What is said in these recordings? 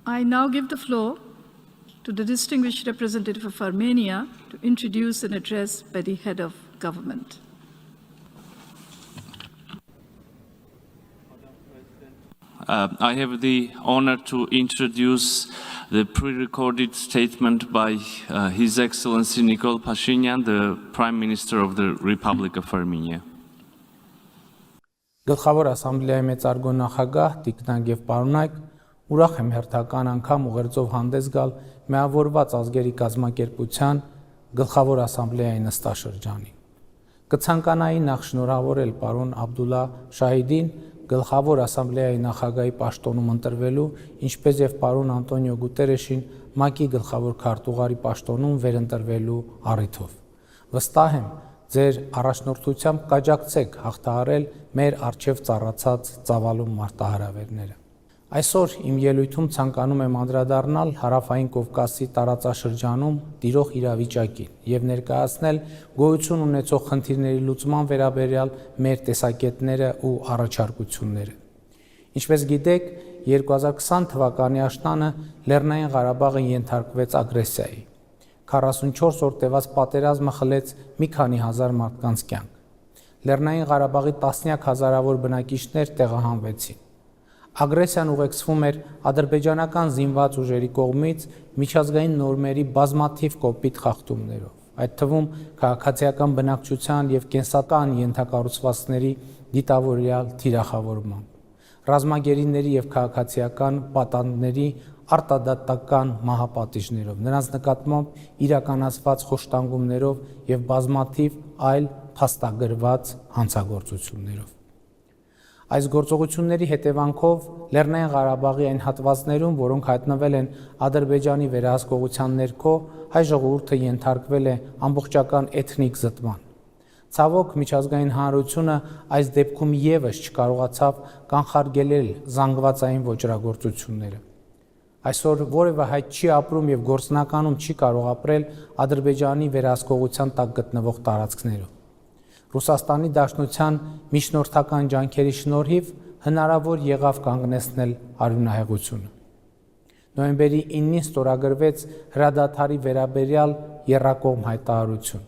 I now give the floor to the distinguished representative of Armenia to introduce an address by the head of government. I have the honor to introduce the pre-recorded statement by His Excellency Nikol Pashinyan, the Prime Minister of the Republic of Armenia. Գլխավոր ասամբլեայի մեծարգո նախագահ Տիկնակ եւ պարոնայք, ուրախ եմ հերթական անգամ ուղերձով հանդես գալ միավորված ազգերի կազմակերպության գլխավոր ասամբլեայի նստաշրջանին։ Կցանկանայի նախ շնորհավորել պարոն Աբդուլլա Շահիդին գլխավոր ասամբլեայի նախագահի պաշտոնում ընտրվելու, ինչպես եւ պարոն Անտոնիո Գուտերեշին ՄԱԿ-ի գլխավոր քարտուղարի պաշտոնում վերընտրվելու առիթով։ Վստահ եմ, ձեր առաջնորդությամբ կաջակցեք հաղթահարել մեր առջև ծառացած ծավալուն մարտահրավերները։ Այսօր իմ ելույթում ցանկանում եմ անդրադառնալ Հարավային Կովկասի տարածաշրջանում տիրող իրավիճակին եւ ներկայացնել գոյություն ունեցող խնդիրների լուծման վերաբերյալ մեր տեսակետները ու առաջարկությունները։ Ինչպես գիտեք, 2020 թվականի աշնանը Լեռնային Ղարաբաղը ենթարկվեց ագրեսիայի։ 44 օր տևած պատերազմը խլեց մի քանի հազար մարդկանց կյանք։ Լեռնային Ղարաբաղի տասնյակ հազարավոր բնակիչներ տեղահանվեցին։ Ագրեսիան ուղեկցվում էր ադրբեջանական զինված ուժերի կողմից միջազգային նորմերի բազմաթիվ կոպիտ խախտումներով, այդ թվում քաղաքացիական բնակչության եւ կենսական ենթակառուցվածքների դիտավորյալ թիրախավորմամբ, ռազմագերիների եւ քաղաքացիական պատանդների արտադատական մահապատիժներով, նրանց նկատմամբ իրականացված խոշտանգումներով եւ բազմաթիվ այլ փաստագրված հանցագործություններով։ Այս գործողությունների հետևանքով Լեռնային Ղարաբաղի այն հատվածներում, որոնք հայտնվել են Ադրբեջանի վերահսկողության ներքո, հայ ժողովուրդը ենթարկվել է ամբողջական էթնիկ զտման։ Ցավոք, միջազգային հանրությունը այս դեպքում եւս չկարողացավ կանխարգելել զանգվածային ոճրագործությունները։ Այսօր որևէ հայ չի ապրում եւ գործնականում չի կարող ապրել Ադրբեջանի վերահսկողության տակ գտնվող տարածքներում։ Ռուսաստանի Դաշնության միջնորդական ջանքերի շնորհիվ հնարավոր եղավ կանգնեցնել արյունահեղությունը։ Նոյեմբերի 9-ին ստորագրվեց հրադադարի վերաբերյալ եռակողմ հայտարարություն։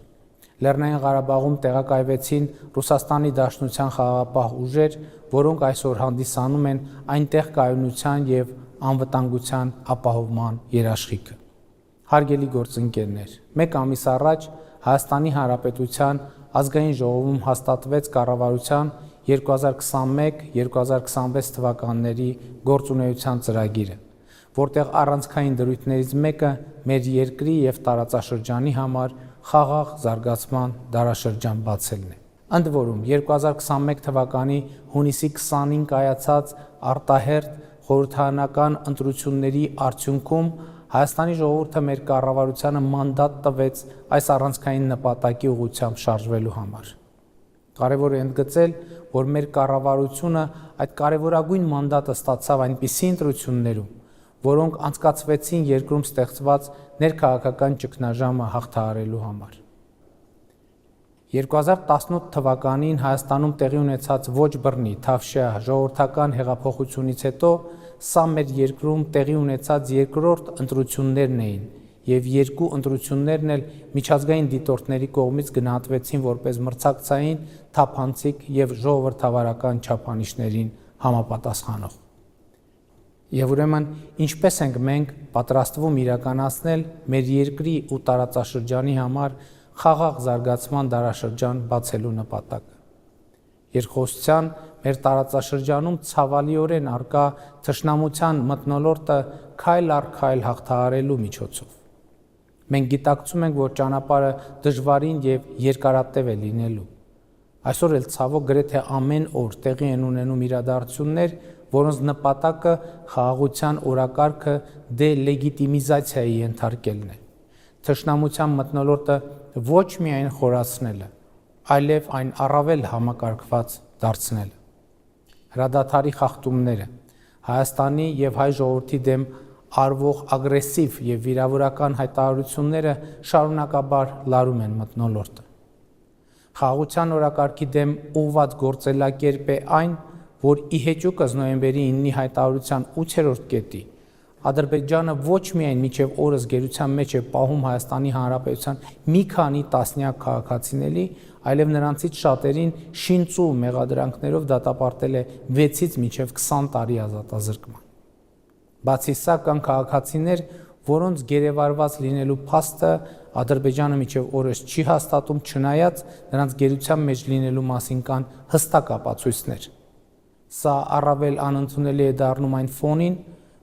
Լեռնային Ղարաբաղում տեղակայվեցին Ռուսաստանի Դաշնության խաղաղապահ ուժեր, որոնք այսօր հանդիսանում են այնտեղ կայունության եւ անվտանգության ապահովման երաշխիքը։ Հարգելի գործընկերներ, մեկ ամիս առաջ Հայաստանի Հանրապետության ազգային ժողովում հաստատվեց կառավարության 2021-2026 թվականների գործունեության ծրագիրը, որտեղ առանցքային դրույթներից մեկը մեր երկրի եւ տարածաշրջանի համար խաղաղ զարգացման դարաշրջան բացելն է։ Ընդ որում 2021 թվականի հունիսի 20-ին կայացած արտահերթ խորհրդարանական ընտրությունների արդյունքում Հայաստանի ժողովուրդը մեր կառավարությանը մանդատ տվեց այս առանցքային նպատակի ուղղությամբ շարժվելու համար։ Կարևոր է ընդգծել, որ մեր կառավարությունը այդ կարևորագույն մանդատը ստացավ այնպիսի ընտրություններում, որոնք անցկացվեցին երկրում ստեղծված ներքաղաքական ճգնաժամը հաղթահարելու համար։ 2018 թվականին Հայաստանում տեղի ունեցած ոչ բռնի Թավշյա ժողովրդական հեղափոխությունից հետո սա մեր երկրում տեղի ունեցած երկրորդ ընտրություններն էին եւ երկու ընտրություններն էլ միջազգային դիտորդների կողմից գնահատվեցին որպես մրցակցային, թափանցիկ եւ ժողովրդավարական չափանիշներին համապատասխանող։ Եվ ուրեմն ինչպես ենք մենք պատրաստվում իրականացնել մեր երկրի ու տարածաշրջանի համար խաղաղ զարգացման դարաշրջան բացելու նպատակը։ Երկխոսության մեր տարածաշրջանում ցավալիորեն արկա թշնամության մթնոլորտը քայլ առ քայլ հաղթահարելու միջոցով։ Մենք գիտակցում ենք, որ ճանապարհը դժվարին եւ երկարատև է լինելու։ Այսօր էլ ցավոք գրեթե ամեն օր տեղի են ունենում իրադարձություններ, որոնց նպատակը խաղաղության օրակարգը դելեգիտիմիզացիայի ենթարկելն է։ Թշնամության մթնոլորտը ոչ միայն խորացնելը, այլև այն առավել համակարգված դարձնելը։ Հրադադարի խախտումները, Հայաստանի եւ հայ ժողովրդի դեմ արվող ագրեսիվ եւ վիրավորական հայտարարությունները շարունակաբար լարում են մթնոլորտը։ Խաղաղության օրակարգի դեմ ուղղված գործելակերպ է այն, որ ի հեճուկս նոյեմբերի 9-ի հայտարարության 8-րդ կետի Ադրբեջանը ոչ միայն միջև օրս գերության մեջ է պահում Հայաստանի Հանրապետության մի քանի տասնյակ քաղաքացիների, այլև նրանցից շատերին շինծու մեղադրանքներով դատապարտել է 6-ից մինչև 20 տարի ազատազրկման։ Բացի սա կան քաղաքացիներ, որոնց գերեվարված լինելու փաստը Ադրբեջանը միջև օրս չի հաստատում, չնայած նրանց գերության մեջ լինելու մասին կան հստակ ապացույցներ։ Սա առավել անընդունելի է դառնում այն ֆոնին,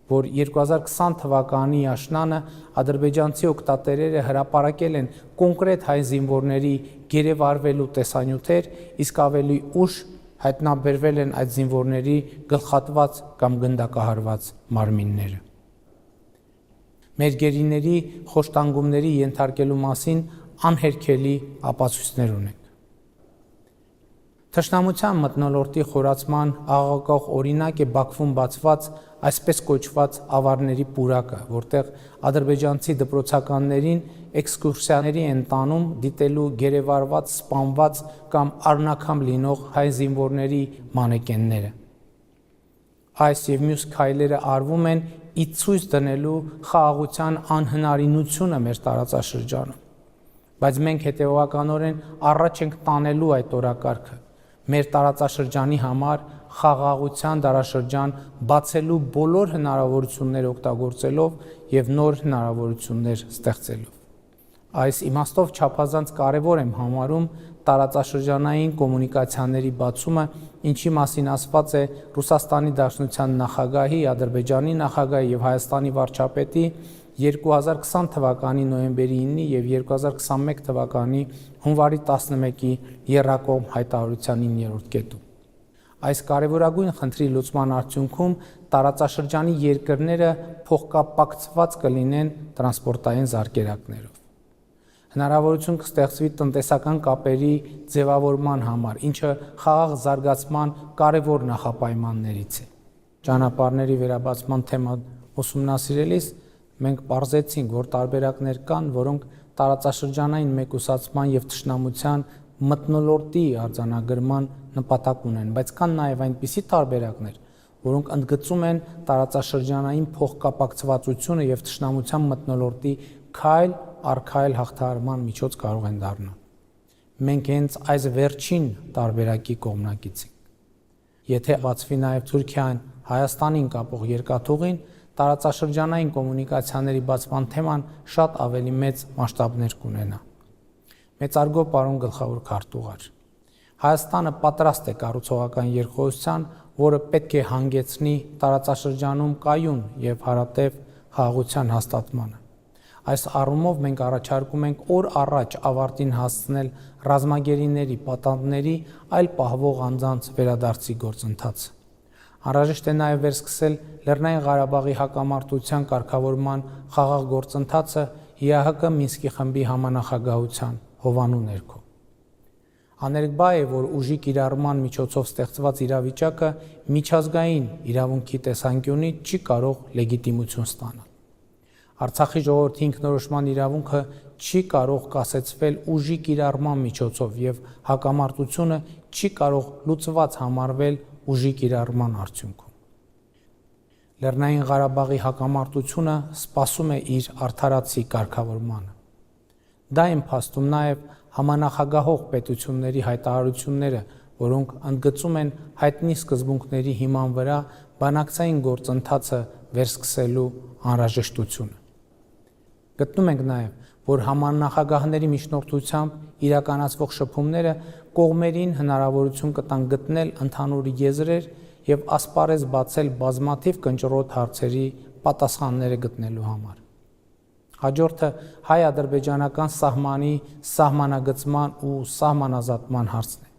որ 2020 թվականի աշնանը ադրբեջանցի օգտատերերը հրապարակել են կոնկրետ հայ զինվորների գերեվարվելու տեսանյութեր, իսկ ավելի ուշ հայտնաբերվել են այդ զինվորների գլխատված կամ գնդակահարված մարմինները։ Մեր գերիների խոշտանգումների ենթարկելու մասին անհերքելի ապացույցներ ունենք։ Թշնամության մթնոլորտի խորացման աղաղակող օրինակ է Բաքվում բացված այսպես կոչված ավարների պուրակը, որտեղ ադրբեջանցի դպրոցականներին էքսկուրսիաների են տանում դիտելու գերեվարված, սպանված կամ առնաքամ լինող հայ զինվորների մանեկենները։ Այս եւ մյուս քայլերը արվում են ի ցույց դնելու խաղաղության անհնարինությունը մեր տարածաշրջանում, բայց մենք հետևողականորեն առաջ ենք տանելու այդ օրակարգը։ Մեր տարածաշրջանի համար խաղաղության դարաշրջան բացելու բոլոր հնարավորությունները օգտագործելով եւ նոր հնարավորություններ ստեղծելով։ Այս իմաստով չափազանց կարևոր եմ համարում տարածաշրջանային կոմունիկացիաների բացումը, ինչի մասին ասված է Ռուսաստանի Դաշնության նախագահի, Ադրբեջանի նախագահի եւ Հայաստանի վարչապետի 2020 թվականի նոյեմբերի 9-ի եւ 2021 թվականի հունվարի 11-ի եռակողմ հայտարարության 9-րդ կետում։ Այս կարևորագույն խնդրի լուծման արդյունքում տարածաշրջանի երկրները փոխկապակցված կլինեն տրանսպորտային զարկերակներով։ Հնարավորություն կստեղծվի տնտեսական կապերի ձևավորման համար, ինչը խաղաղ զարգացման կարևոր նախապայմաններից է։ Ճանապարհների վերաբացման թեման ուսումնասիրելիս մենք պարզեցինք, որ տարբերակներ կան, որոնք տարածաշրջանային մեկուսացման եւ թշնամության մթնոլորտի արձանագրման նպատակ ունեն, բայց կան նաեւ այնպիսի տարբերակներ, որոնք ընդգծում են տարածաշրջանային փոխկապակցվածությունը եւ թշնամության մթնոլորտի քայլ առ քայլ հաղթահարման միջոց կարող են դառնալ։ Մենք հենց այս վերջին տարբերակի կողմնակից ենք։ Եթե բացվի նաեւ Թուրքիան Հայաստանին կապող երկաթուղին, տարածաշրջանային կոմունիկացիաների բացման թեման շատ ավելի մեծ մասշտաբներ կունենա։ Մեծարգո պարոն գլխավոր քարտուղար, Հայաստանը պատրաստ է կառուցողական երկխոսության, որը պետք է հանգեցնի տարածաշրջանում կայուն եւ հարատև խաղաղության հաստատմանը։ Այս առումով մենք առաջարկում ենք օր առաջ ավարտին հասցնել ռազմագերիների, պատանդների, այլ պահվող անձանց վերադարձի գործընթացը։ Անհրաժեշտ է նաև վերսկսել Լեռնային Ղարաբաղի հակամարտության կարգավորման խաղաղ գործընթացը ՀՀԿ Մինսկի խմբի համանախագահության հովանու ներքո։ Աներկբա է, որ ուժի կիրառման միջոցով ստեղծված իրավիճակը միջազգային իրավունքի տեսանկյունից չի կարող լեգիտիմություն ստանալ։ Արցախի ժողովրդի ինքնորոշման իրավունքը չի կարող կասեցվել ուժի կիրառման միջոցով եւ հակամարտությունը չի կարող լուծված համարվել ուժի կիրառման արդյունքում։ Լեռնային Ղարաբաղի հակամարտությունը սպասում է իր արդարացի կարգավորմանը։ Դա են փաստում նաև համանախագահող պետությունների հայտարարությունները, որոնք ընդգծում են հայտնի սկզբունքների հիման վրա բանակցային գործընթացը վերսկսելու անհրաժեշտությունը։ Գտնում ենք նաև, որ համանախագահների միջնորդությամբ իրականացվող շփումները կողմերին հնարավորություն կտան գտնել ընդհանուր եզրեր եւ ասպարեզ բացել բազմաթիվ կնճռոտ հարցերի պատասխանները գտնելու համար։ Հաջորդը հայ-ադրբեջանական սահմանի սահմանագծման ու սահմանազատման հարցն է։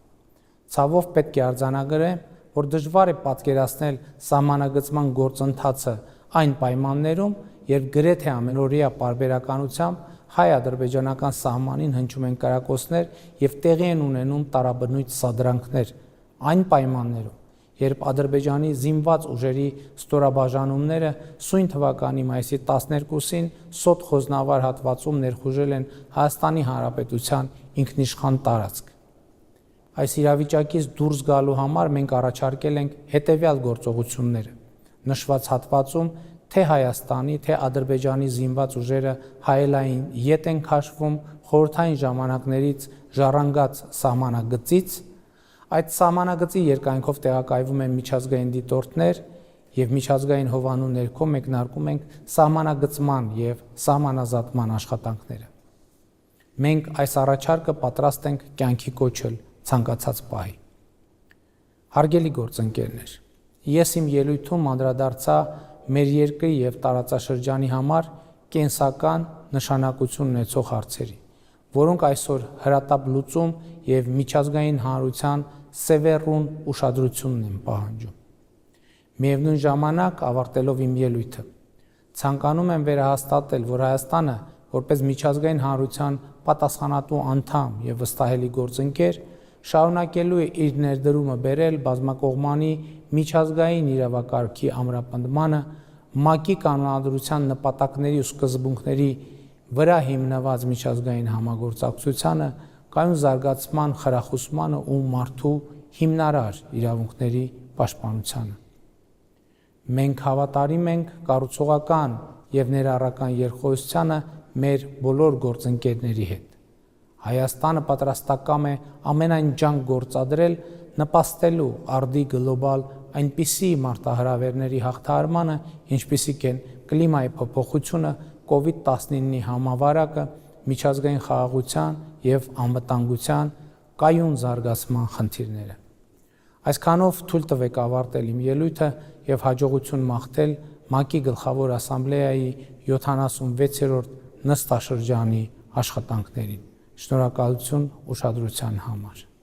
Ցավով պետք է արձանագրեմ, որ դժվար է պատկերացնել սահմանագծման գործընթացը այն պայմաններում, երբ գրեթե ամենօրյա պարբերականությամբ հայ-ադրբեջանական սահմանին հնչում են կրակոցներ եւ տեղի են ունենում տարաբնույթ սադրանքներ, այն պայմաններում, երբ Ադրբեջանի զինված ուժերի ստորաբաժանումները սույն թվականի մայիսի 12-ին Սոտ Խոզնավար հատվածում ներխուժել են Հայաստանի Հանրապետության ինքնիշխան տարածք։ Այս իրավիճակից դուրս գալու համար մենք առաջարկել ենք հետևյալ գործողությունները։ Նշված հատվածում թե Հայաստանի, թե Ադրբեջանի զինված ուժերը հայելային ետ են քաշվում խորհրդային ժամանակներից ժառանգած սահմանագծից, այդ սահմանագծի երկայնքով տեղակայվում են միջազգային դիտորդներ եւ միջազգային հովանու ներքո մեկնարկում ենք սահմանագծման եւ սահմանազատման աշխատանքները։ Մենք այս առաջարկը պատրաստ ենք կյանքի կոչել ցանկացած պահի։ Հարգելի գործընկերներ, ես իմ ելույթում անդրադարձա մեր երկրի եւ տարածաշրջանի համար կենսական նշանակություն ունեցող հարցերի, որոնք այսօր հրատապ լուծում եւ միջազգային հանրության սևեռուն ուշադրությունն են պահանջում։ Միևնույն ժամանակ, ավարտելով իմ ելույթը, ցանկանում եմ վերահաստատել, որ Հայաստանը, որպես միջազգային հանրության պատասխանատու անդամ եւ վստահելի գործընկեր, շարունակելու է իր ներդրումը բերել բազմակողմանի միջազգային իրավակարգի ամրապնդմանը, ՄԱԿ-ի կանոնադրության նպատակների ու սկզբունքների վրա հիմնված միջազգային համագործակցությանը, կայուն զարգացման խրախուսմանը ու մարդու հիմնարար իրավունքների պաշտպանությանը։ Մենք հավատարիմ ենք կառուցողական եւ ներառական երկխոսությանը մեր բոլոր գործընկերների հետ։ Հայաստանը պատրաստակամ է ամենայն ջանք գործադրել նպաստելու արդի գլոբալ այնպիսի մարտահրավերների հաղթահարմանը, ինչպիսիք են կլիմայի փոփոխությունը, COVID-19-ի համավարակը, միջազգային խաղաղության եւ անվտանգության կայուն զարգացման խնդիրները։ Այսքանով թույլ տվեք ավարտել իմ ելույթը եւ հաջողություն մաղթել ՄԱԿ-ի Գլխավոր ասամբլեայի 76-րդ նստաշրջանի աշխատանքներին։ Շնորհակալություն ուշադրության համար։